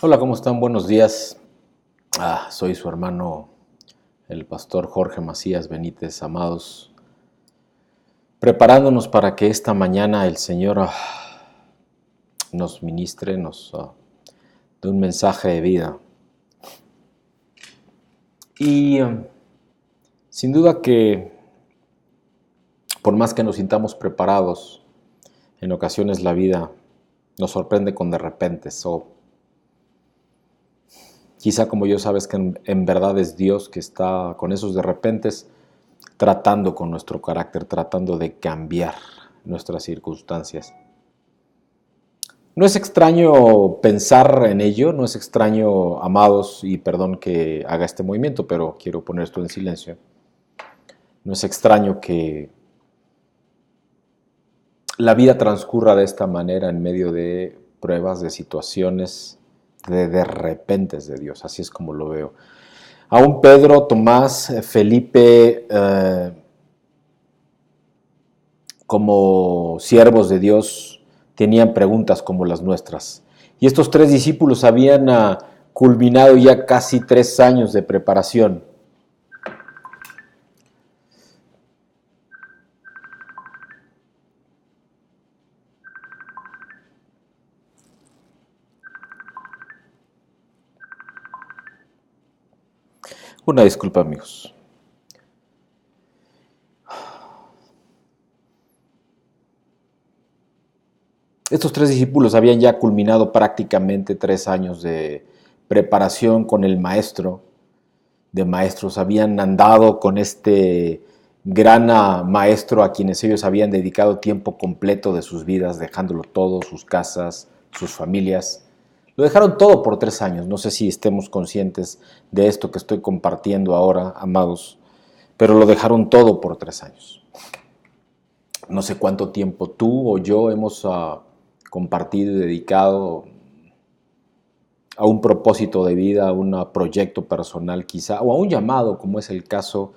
Hola, ¿cómo están? Buenos días. Soy su hermano, el pastor Jorge Macías Benítez, amados, preparándonos para que esta mañana el Señor nos ministre, nos dé un mensaje de vida. Y sin duda que, por más que nos sintamos preparados, en ocasiones la vida nos sorprende con de repentes o quizá como yo sabes que en verdad es Dios que está con esos de repentes tratando con nuestro carácter, tratando de cambiar nuestras circunstancias. No es extraño pensar en ello, no es extraño, amados, y perdón que haga este movimiento, pero quiero poner esto en silencio. No es extraño que la vida transcurra de esta manera en medio de pruebas, de situaciones, de repentes de Dios, así es como lo veo. Aún Pedro, Tomás, Felipe, como siervos de Dios, tenían preguntas como las nuestras. Y estos tres discípulos habían culminado ya casi 3 años de preparación. Una disculpa, amigos. Estos tres discípulos habían ya culminado prácticamente 3 años de preparación con el maestro de maestros. Habían andado con este gran maestro a quienes ellos habían dedicado tiempo completo de sus vidas, dejándolo todo, sus casas, sus familias. Lo dejaron todo por 3 años. No sé si estemos conscientes de esto que estoy compartiendo ahora, amados, pero lo dejaron todo por 3 años. No sé cuánto tiempo tú o yo hemos compartido y dedicado a un propósito de vida, a un proyecto personal quizá, o a un llamado, como es el caso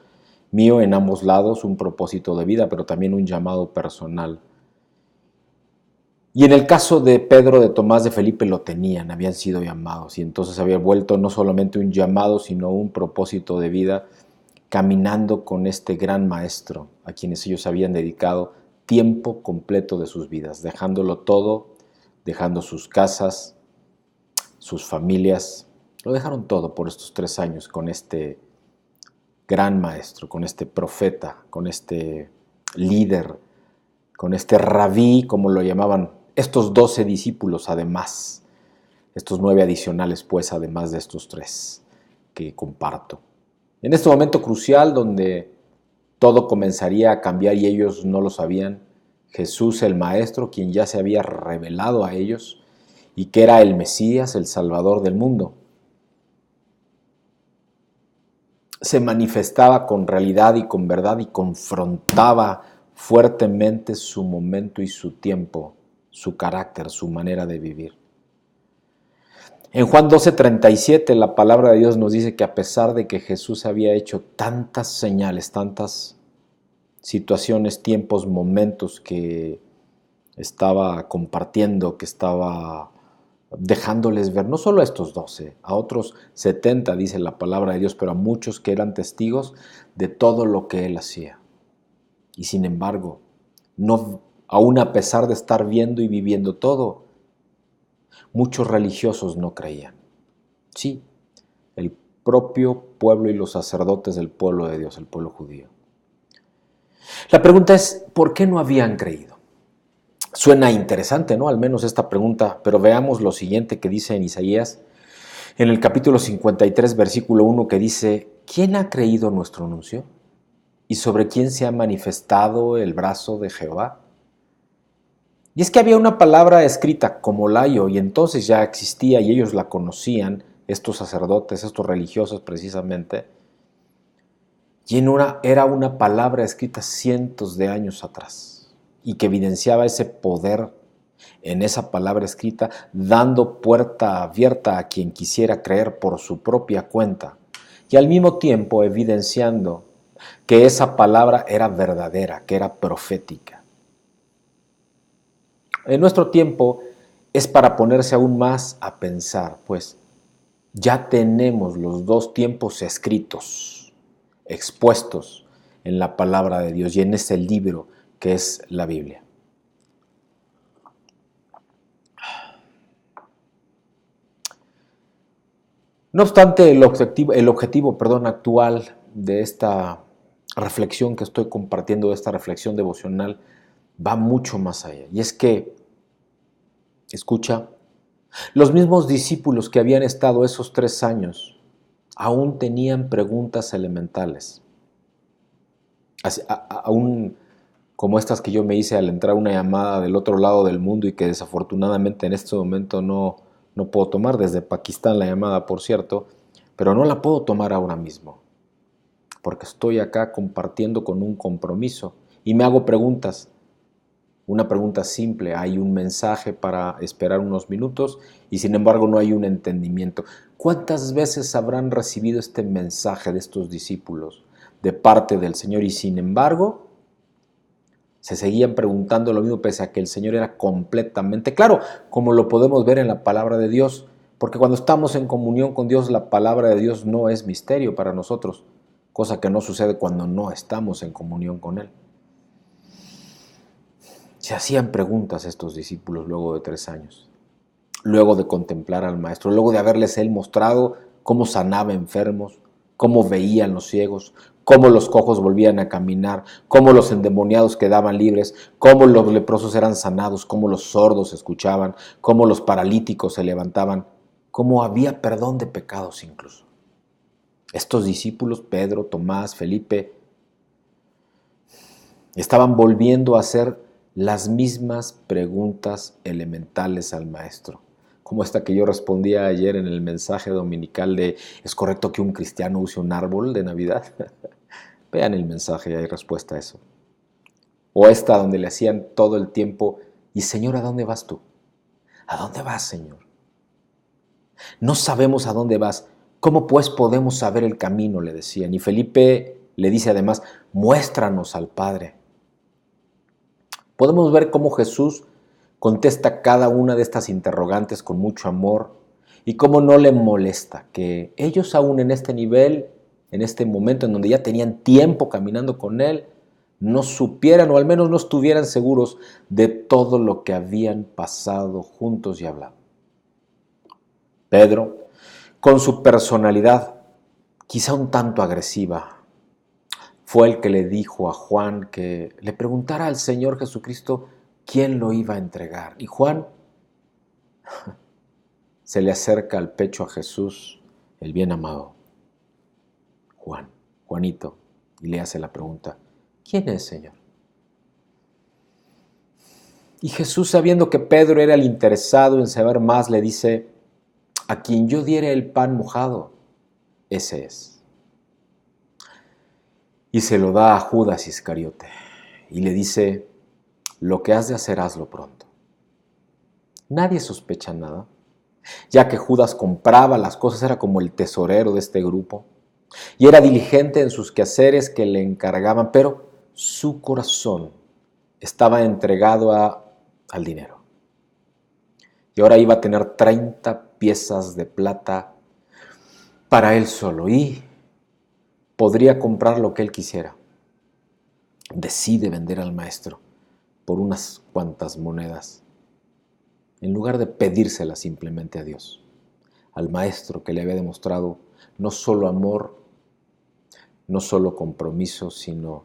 mío en ambos lados, un propósito de vida, pero también un llamado personal. Y en el caso de Pedro, de Tomás, de Felipe lo tenían, habían sido llamados y entonces había vuelto no solamente un llamado, sino un propósito de vida caminando con este gran maestro a quienes ellos habían dedicado tiempo completo de sus vidas, dejándolo todo, dejando sus casas, sus familias, lo dejaron todo por estos 3 años con este gran maestro, con este profeta, con este líder, con este rabí, como lo llamaban estos 12 discípulos además, estos 9 adicionales pues además de estos 3 que comparto. En este momento crucial donde todo comenzaría a cambiar y ellos no lo sabían, Jesús el Maestro, quien ya se había revelado a ellos y que era el Mesías, el Salvador del mundo, se manifestaba con realidad y con verdad y confrontaba fuertemente su momento y su tiempo, su carácter, su manera de vivir. En Juan 12:37 la palabra de Dios nos dice que a pesar de que Jesús había hecho tantas señales, tantas situaciones, tiempos, momentos que estaba compartiendo, que estaba dejándoles ver, no solo a estos 12, a otros 70, dice la palabra de Dios, pero a muchos que eran testigos de todo lo que él hacía. Y sin embargo, no, aún a pesar de estar viendo y viviendo todo, muchos religiosos no creían. Sí, el propio pueblo y los sacerdotes del pueblo de Dios, el pueblo judío. La pregunta es, ¿por qué no habían creído? Suena interesante, ¿no? Al menos esta pregunta, pero veamos lo siguiente que dice en Isaías, en el capítulo 53, versículo 1, que dice, ¿quién ha creído nuestro anuncio? ¿Y sobre quién se ha manifestado el brazo de Jehová? Y es que había una palabra escrita como layo, y entonces ya existía y ellos la conocían, estos sacerdotes, estos religiosos precisamente, y era una palabra escrita cientos de años atrás, y que evidenciaba ese poder en esa palabra escrita, dando puerta abierta a quien quisiera creer por su propia cuenta, y al mismo tiempo evidenciando que esa palabra era verdadera, que era profética. En nuestro tiempo, es para ponerse aún más a pensar, pues ya tenemos los dos tiempos escritos, expuestos en la palabra de Dios y en ese libro que es la Biblia. No obstante, el objetivo actual de esta reflexión que estoy compartiendo, de esta reflexión devocional, va mucho más allá. Y es que, escucha, los mismos discípulos que habían estado esos 3 años aún tenían preguntas elementales. Aún como estas que yo me hice al entrar una llamada del otro lado del mundo y que desafortunadamente en este momento no puedo tomar, desde Pakistán la llamada, por cierto, pero no la puedo tomar ahora mismo, porque estoy acá compartiendo con un compromiso y me hago preguntas. Una pregunta simple, hay un mensaje para esperar unos minutos y sin embargo no hay un entendimiento. ¿Cuántas veces habrán recibido este mensaje de estos discípulos de parte del Señor y sin embargo se seguían preguntando lo mismo pese a que el Señor era completamente claro, como lo podemos ver en la palabra de Dios? Porque cuando estamos en comunión con Dios, la palabra de Dios no es misterio para nosotros, cosa que no sucede cuando no estamos en comunión con Él. Se hacían preguntas estos discípulos luego de 3 años, luego de contemplar al Maestro, luego de haberles Él mostrado cómo sanaba enfermos, cómo veían los ciegos, cómo los cojos volvían a caminar, cómo los endemoniados quedaban libres, cómo los leprosos eran sanados, cómo los sordos escuchaban, cómo los paralíticos se levantaban, cómo había perdón de pecados incluso. Estos discípulos, Pedro, Tomás, Felipe, estaban volviendo a hacer las mismas preguntas elementales al Maestro, como esta que yo respondía ayer en el mensaje dominical de ¿es correcto que un cristiano use un árbol de Navidad? Vean el mensaje y hay respuesta a eso. O esta donde le hacían todo el tiempo, ¿y Señor, a dónde vas tú? ¿A dónde vas, Señor? No sabemos a dónde vas. ¿Cómo pues podemos saber el camino?, le decían. Y Felipe le dice además, muéstranos al Padre. Podemos ver cómo Jesús contesta cada una de estas interrogantes con mucho amor y cómo no le molesta que ellos aún en este nivel, en este momento en donde ya tenían tiempo caminando con Él, no supieran o al menos no estuvieran seguros de todo lo que habían pasado juntos y hablado. Pedro, con su personalidad quizá un tanto agresiva, fue el que le dijo a Juan que le preguntara al Señor Jesucristo quién lo iba a entregar. Y Juan se le acerca al pecho a Jesús, el bien amado, Juanito, y le hace la pregunta, ¿quién es, Señor? Y Jesús, sabiendo que Pedro era el interesado en saber más, le dice, a quien yo diere el pan mojado, ese es. Y se lo da a Judas Iscariote y le dice, lo que has de hacer, hazlo pronto. Nadie sospecha nada, ya que Judas compraba las cosas, era como el tesorero de este grupo, y era diligente en sus quehaceres que le encargaban, pero su corazón estaba entregado al dinero. Y ahora iba a tener 30 piezas de plata para él solo y podría comprar lo que él quisiera. Decide vender al Maestro por unas cuantas monedas, en lugar de pedírselas simplemente a Dios, al Maestro que le había demostrado no solo amor, no solo compromiso, sino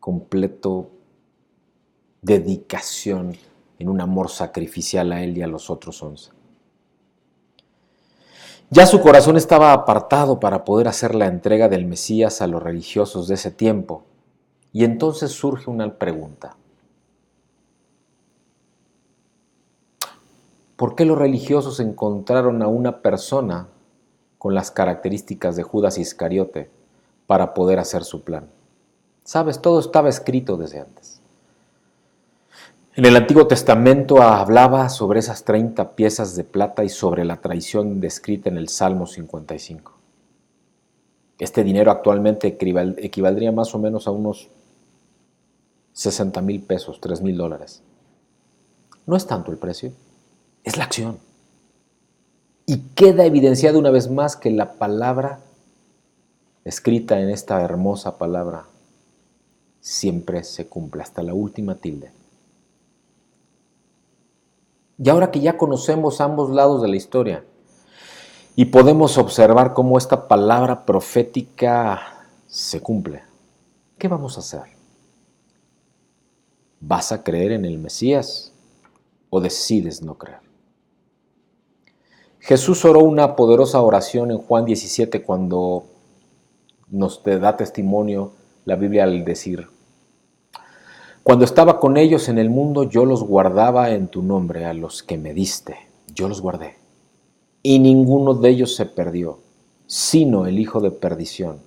completo dedicación en un amor sacrificial a Él y a los otros 11. Ya su corazón estaba apartado para poder hacer la entrega del Mesías a los religiosos de ese tiempo. Y entonces surge una pregunta. ¿Por qué los religiosos encontraron a una persona con las características de Judas Iscariote para poder hacer su plan? Sabes, todo estaba escrito desde antes. En el Antiguo Testamento hablaba sobre esas 30 piezas de plata y sobre la traición descrita en el Salmo 55. Este dinero actualmente equivaldría más o menos a unos 60,000 pesos, $3,000. No es tanto el precio, es la acción. Y queda evidenciado una vez más que la palabra escrita en esta hermosa palabra siempre se cumple hasta la última tilde. Y ahora que ya conocemos ambos lados de la historia y podemos observar cómo esta palabra profética se cumple, ¿qué vamos a hacer? ¿Vas a creer en el Mesías o decides no creer? Jesús oró una poderosa oración en Juan 17 cuando nos da testimonio la Biblia al decir: cuando estaba con ellos en el mundo, yo los guardaba en tu nombre, a los que me diste, yo los guardé. Y ninguno de ellos se perdió, sino el hijo de perdición,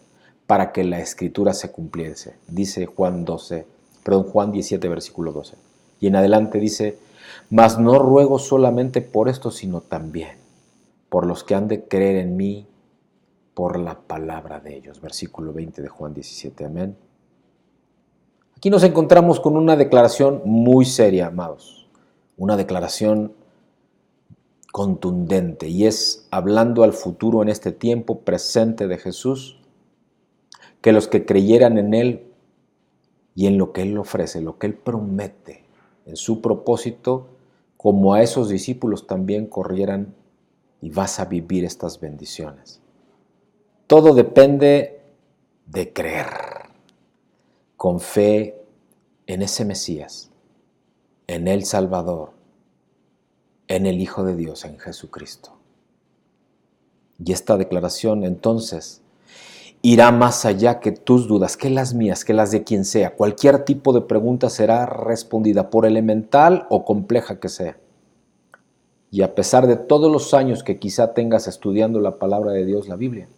para que la escritura se cumpliese. Dice Juan 17, versículo 12. Y en adelante dice: mas no ruego solamente por esto, sino también por los que han de creer en mí por la palabra de ellos. Versículo 20 de Juan 17. Amén. Aquí nos encontramos con una declaración muy seria, amados. Una declaración contundente, y es hablando al futuro en este tiempo presente de Jesús, que los que creyeran en Él y en lo que Él ofrece, lo que Él promete en su propósito, como a esos discípulos también corrieran y vas a vivir estas bendiciones. Todo depende de creer con fe en ese Mesías, en el Salvador, en el Hijo de Dios, en Jesucristo. Y esta declaración entonces irá más allá que tus dudas, que las mías, que las de quien sea. Cualquier tipo de pregunta será respondida, por elemental o compleja que sea. Y a pesar de todos los años que quizá tengas estudiando la palabra de Dios, la Biblia,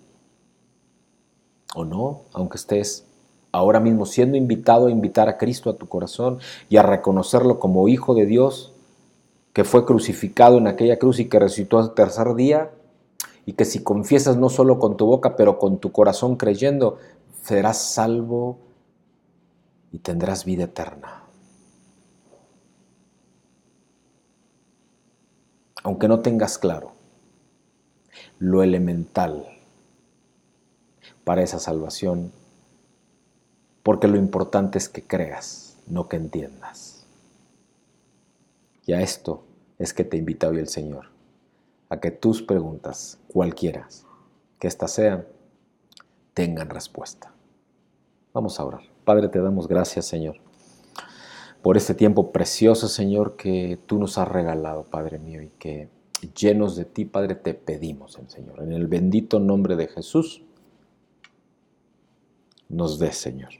o no, aunque estés ahora mismo siendo invitado a invitar a Cristo a tu corazón y a reconocerlo como Hijo de Dios, que fue crucificado en aquella cruz y que resucitó al tercer día, y que si confiesas no solo con tu boca, pero con tu corazón creyendo, serás salvo y tendrás vida eterna. Aunque no tengas claro lo elemental para esa salvación, porque lo importante es que creas, no que entiendas. Y a esto es que te invita hoy el Señor, a que tus preguntas, cualquiera que éstas sean, tengan respuesta. Vamos a orar. Padre, te damos gracias, Señor, por este tiempo precioso, Señor, que tú nos has regalado, Padre mío, y que llenos de ti, Padre, te pedimos, Señor, en el bendito nombre de Jesús, nos des, Señor,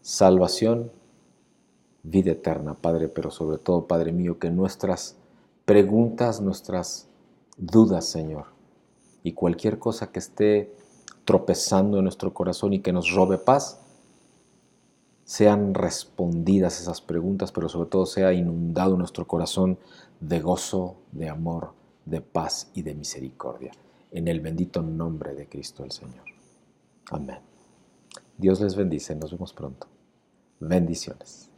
salvación, vida eterna, Padre, pero sobre todo, Padre mío, que nuestras preguntas, nuestras dudas, Señor, y cualquier cosa que esté tropezando en nuestro corazón y que nos robe paz, sean respondidas esas preguntas, pero sobre todo sea inundado nuestro corazón de gozo, de amor, de paz y de misericordia. En el bendito nombre de Cristo el Señor. Amén. Dios les bendice. Nos vemos pronto. Bendiciones.